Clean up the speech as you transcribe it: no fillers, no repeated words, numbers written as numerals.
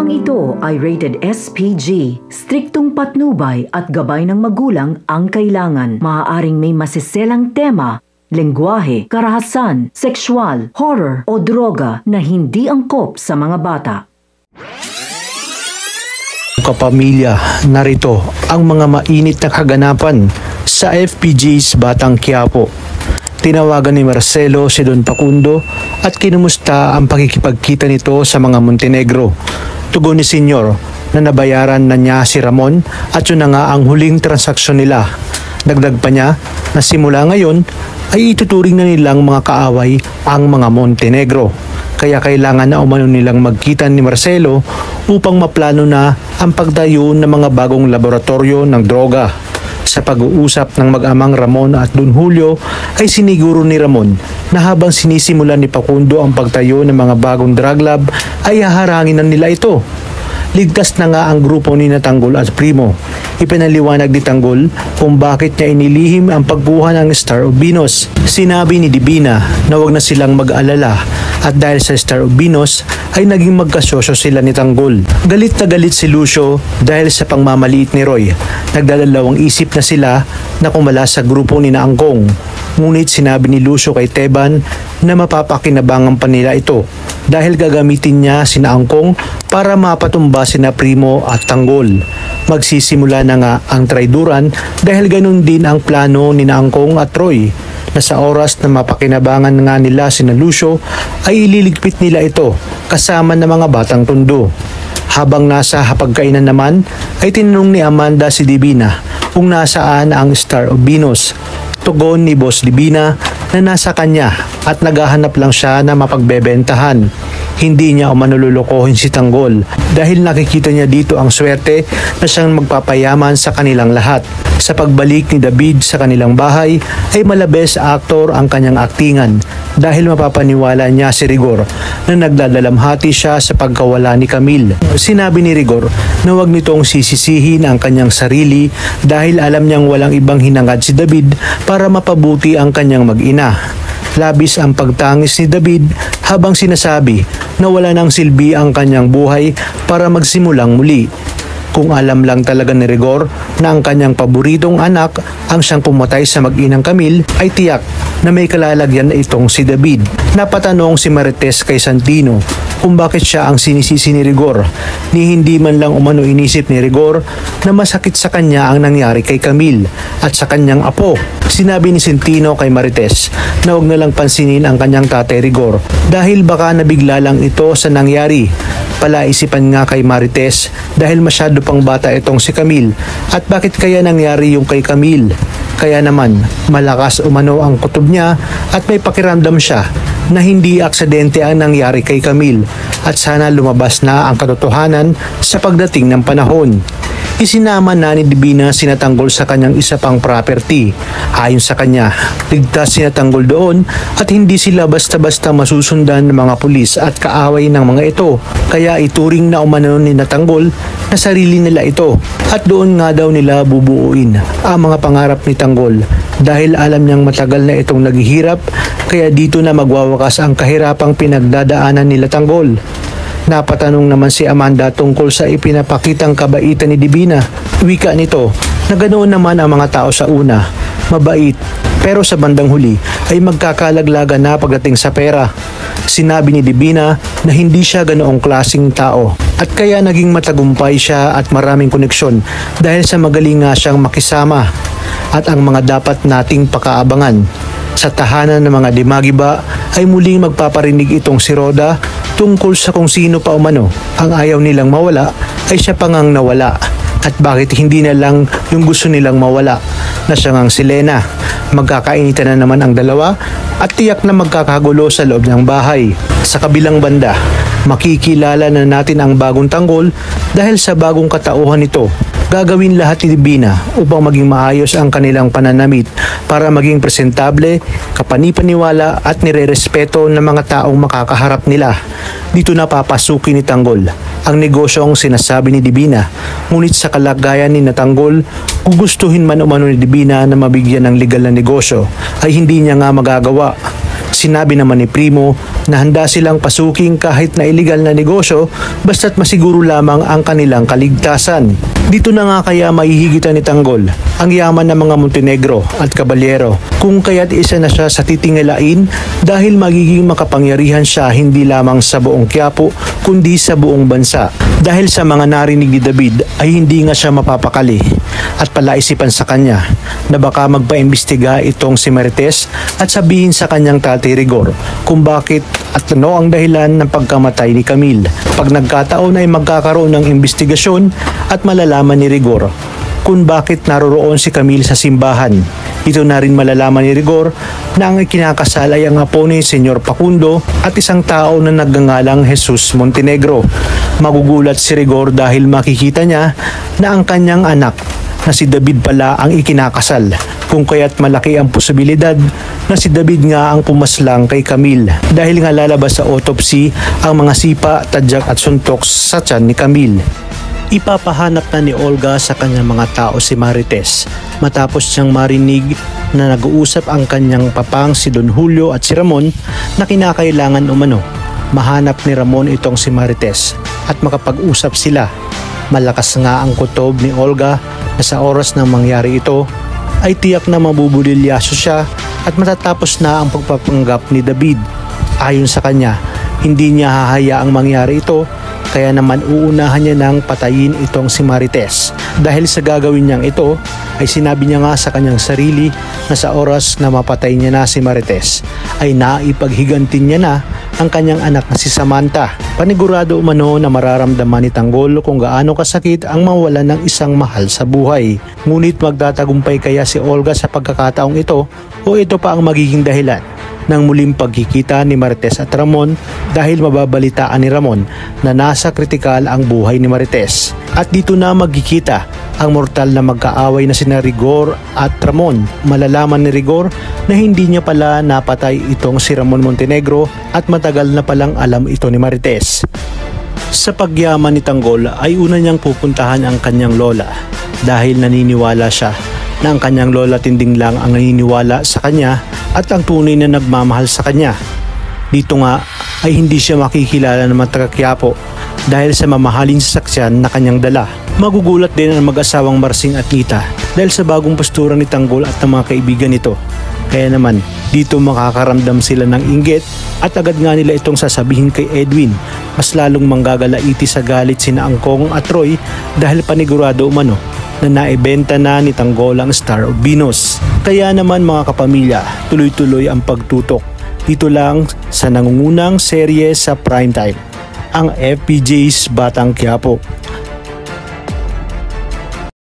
Programang ito ay rated SPG. Striktong patnubay at gabay ng magulang ang kailangan. Maaaring may masiselang tema, lengguwahe, karahasan, sexual, horror o droga na hindi angkop sa mga bata. Kapamilya, narito ang mga mainit na kaganapan sa FPG's Batang Quiapo. Tinawagan ni Marcelo si Don Facundo at kinumusta ang pakikipagkita nito sa mga Montenegro. Tugon ni Senyor na nabayaran na niya si Ramon at yun na nga ang huling transaksyon nila. Dagdag pa niya na simula ngayon ay ituturing na nilang mga kaaway ang mga Montenegro. Kaya kailangan na umano nilang magkita ni Marcelo upang maplano na ang pagtayo ng mga bagong laboratorio ng droga. Sa pag-uusap ng mag-amang Ramon at Don Julio ay siniguro ni Ramon na habang sinisimula ni Facundo ang pagtayo ng mga bagong drug lab ay haharangin na nila ito. Ligtas na nga ang grupo ni Tanggol at Primo. Ipinaliwanag ni Tanggol kung bakit niya inilihim ang pagkuha ng Star of Venus. Sinabi ni Divina na wag na silang mag-alala at dahil sa Star of Venus ay naging magkasosyo sila ni Tanggol. Galit na galit si Lucio dahil sa pangmamaliit ni Roy. Nagdadalawang isip na sila na kumala sa grupo ni Angkong. Ngunit sinabi ni Lucio kay Teban na mapapakinabangan pa nila ito dahil gagamitin niya sina Angkong para mapatumba sina Primo at Tanggol. Magsisimula na nga ang traiduran dahil ganun din ang plano ni Angkong at Roy na sa oras na mapakinabangan nga nila sina Lucio ay ililigpit nila ito kasama ng mga batang tondo. Habang nasa hapagkainan naman ay tinanong ni Amanda si Divina kung nasaan ang Star of Venus. Tugon ni Boss Divina na nasa kanya at naghahanap lang siya na mapagbebentahan. Hindi niya umanululukohin si Tanggol dahil nakikita niya dito ang swerte na siyang magpapayaman sa kanilang lahat. Sa pagbalik ni David sa kanilang bahay ay malabes aktor ang kanyang aktingan dahil mapapaniwala niya si Rigor na nagdadalamhati siya sa pagkawala ni Camille. Sinabi ni Rigor na huwag nitong sisisihin ang kanyang sarili dahil alam niyang walang ibang hinangad si David para mapabuti ang kanyang mag-ina. Labis ang pagtangis ni David habang sinasabi na wala nang silbi ang kanyang buhay para magsimulang muli. Kung alam lang talaga ni Rigor na ang kanyang paboritong anak ang siyang pumatay sa mag-inang Camille ay tiyak na may kalalagyan na itong si David. Napatanong si Marites kay Santino kung bakit siya ang sinisisi ni Rigor ni hindi man lang umano inisip ni Rigor na masakit sa kanya ang nangyari kay Camille at sa kanyang apo. Sinabi ni Santino kay Marites na huwag na lang pansinin ang kanyang tatay Rigor dahil baka nabigla lang ito sa nangyari. Palaisipan nga kay Marites dahil masyado pang bata itong si Camille at bakit kaya nangyari yung kay Camille. Kaya naman malakas umano ang kutob niya at may pakiramdam siya na hindi aksidente ang nangyari kay Camille at sana lumabas na ang katotohanan sa pagdating ng panahon. Isinama na ni Divina sinatanggol sa kanyang isa pang property. Ayon sa kanya, ligtas sinatanggol doon at hindi sila basta-basta masusundan ng mga pulis at kaaway ng mga ito. Kaya ituring na umano ni Tanggol na sarili nila ito at doon nga daw nila bubuuin ang mga pangarap ni Tanggol dahil alam niyang matagal na itong naghihirap kaya dito na magwawakas ang kahirapang pinagdadaanan nila Tanggol. Napatanong naman si Amanda tungkol sa ipinapakitang kabaitan ni Divina. Wika nito na ganoon naman ang mga tao sa una, mabait, pero sa bandang huli ay magkakalaglagan na pagdating sa pera. Sinabi ni Divina na hindi siya ganoong klaseng tao at kaya naging matagumpay siya at maraming koneksyon dahil sa magaling nga siyang makisama at ang mga dapat nating pakaabangan. Sa tahanan ng mga dimagiba ay muling magpaparinig itong si Roda tungkol sa kung sino pa umano ang ayaw nilang mawala ay siya pa ngang nawala at bakit hindi na lang yung gusto nilang mawala na siya ngang si Lena. Magkakainitan na naman ang dalawa at tiyak na magkakagulo sa loob ng bahay. Sa kabilang banda, makikilala na natin ang bagong Tanggol dahil sa bagong katauhan nito. Gagawin lahat ni Divina upang maging maayos ang kanilang pananamit para maging presentable, kapanipaniwala at nirerespeto ng mga taong makakaharap nila. Dito na papasukin ni Tanggol ang negosyong sinasabi ni Divina. Ngunit sa kalagayan ni Tanggol, gugustuhin man umano ni Divina na mabigyan ng legal na negosyo ay hindi niya nga magagawa. Sinabi naman ni Primo na handa silang pasuking kahit na iligal na negosyo basta't masiguro lamang ang kanilang kaligtasan. Dito na nga kaya mahihigitan ni Tanggol ang yaman ng mga Montenegro at Caballero kung kaya't isa na siya sa titingalain dahil magiging makapangyarihan siya hindi lamang sa buong Quiapo kundi sa buong bansa. Dahil sa mga narinig ni David ay hindi nga siya mapapakali at palaisipan sa kanya na baka magpaimbestiga itong si Marites at sabihin sa kanyang Tatay Rigor kung bakit at ano ang dahilan ng pagkamatay ni Camille. Pag nagkataon ay magkakaroon ng investigasyon at malalaman ni Rigor kung bakit naroroon si Camille sa simbahan. Ito na rin malalaman ni Rigor na ang ikinakasal ay ang apo ni Senyor Facundo at isang tao na nagngangalang Jesus Montenegro. Magugulat si Rigor dahil makikita niya na ang kanyang anak na si David pala ang ikinakasal, kung kaya't malaki ang posibilidad na si David nga ang pumaslang kay Camille dahil nga lalabas sa autopsy ang mga sipa, tadyak at suntok sa tiyan ni Camille. Ipapahanap na ni Olga sa kanyang mga tao si Marites matapos siyang marinig na nag-uusap ang kanyang papang si Don Julio at si Ramon na kinakailangan umano mahanap ni Ramon itong si Marites at makapag-usap sila. Malakas nga ang kutob ni Olga na sa oras ng mangyari ito ay tiyak na mabubulilyaso siya at matatapos na ang pagpapanggap ni David. Ayon sa kanya, hindi niya hahayaang mangyari ito kaya naman uunahan niya nang patayin itong si Marites. Dahil sa gagawin niyang ito ay sinabi niya nga sa kanyang sarili na sa oras na mapatay niya na si Marites ay naipaghigantin niya na ang kanyang anak na si Samantha. Panigurado umano na mararamdaman ni Tanggol kung gaano kasakit ang mawalan ng isang mahal sa buhay. Ngunit magtatagumpay kaya si Olga sa pagkakataong ito o ito pa ang magiging dahilan ng muling pagkikita ni Marites at Ramon dahil mababalitaan ni Ramon na nasa kritikal ang buhay ni Marites. At dito na magkikita ang mortal na magkaaway na sina Rigor at Ramon. Malalaman ni Rigor na hindi niya pala napatay itong si Ramon Montenegro at matagal na palang alam ito ni Marites. Sa pagyaman ni Tanggol ay una niyang pupuntahan ang kanyang lola dahil naniniwala siya na ang kanyang lola tinding lang ang naniniwala sa kanya at ang tunay na nagmamahal sa kanya. Dito nga ay hindi siya makikilala ng mga taga-Quiapo dahil sa mamahaling sasakyan na kanyang dala. Magugulat din ang mag-asawang Marsing at Nita dahil sa bagong postura ni Tanggol at ng mga kaibigan nito. Kaya naman dito makakaramdam sila ng inggit at agad nga nila itong sasabihin kay Edwin. Mas lalong manggagalaiti sa galit sina Angkong at Roy dahil panigurado umano na naibenta na ni Tanggol ang Star of Venus. Kaya naman mga kapamilya, tuloy-tuloy ang pagtutok. Dito lang sa nangungunang serye sa primetime, ang FPJ's Batang Quiapo.